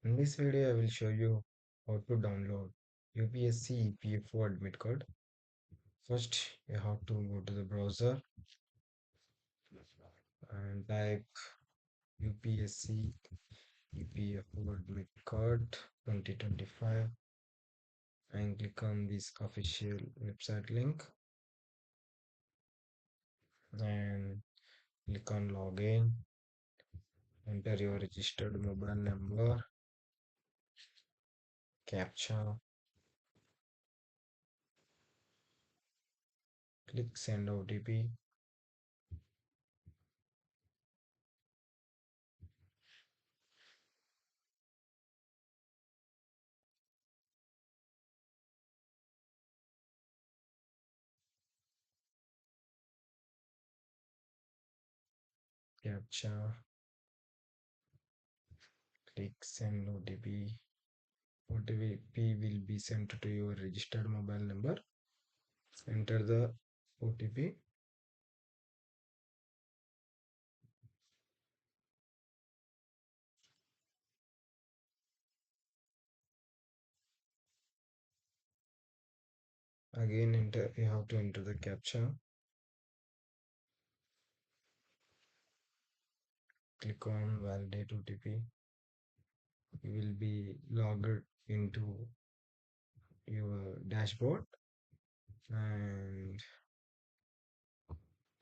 In this video, I will show you how to download UPSC EPFO Admit Card. First, you have to go to the browser and type UPSC EPFO Admit Card 2025 and click on this official website link and click on login. Enter your registered mobile number, captcha, click send OTP. Captcha, click send OTP. OTP will be sent to your registered mobile number. Enter the OTP. Again, you have to enter the captcha. Click on validate OTP. You will be logged into your dashboard and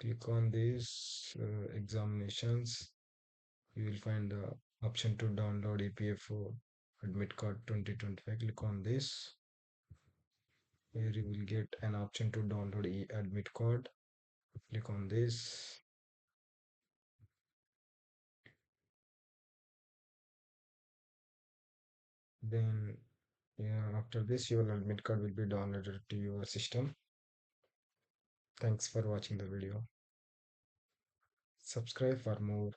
click on these examinations. You will find the option to download EPFO Admit Card 2025. Click on this. Here you will get an option to download e-admit card. Click on this. Then yeah, after this your admit card will be downloaded to your system. Thanks for watching the video. Subscribe for more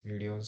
videos.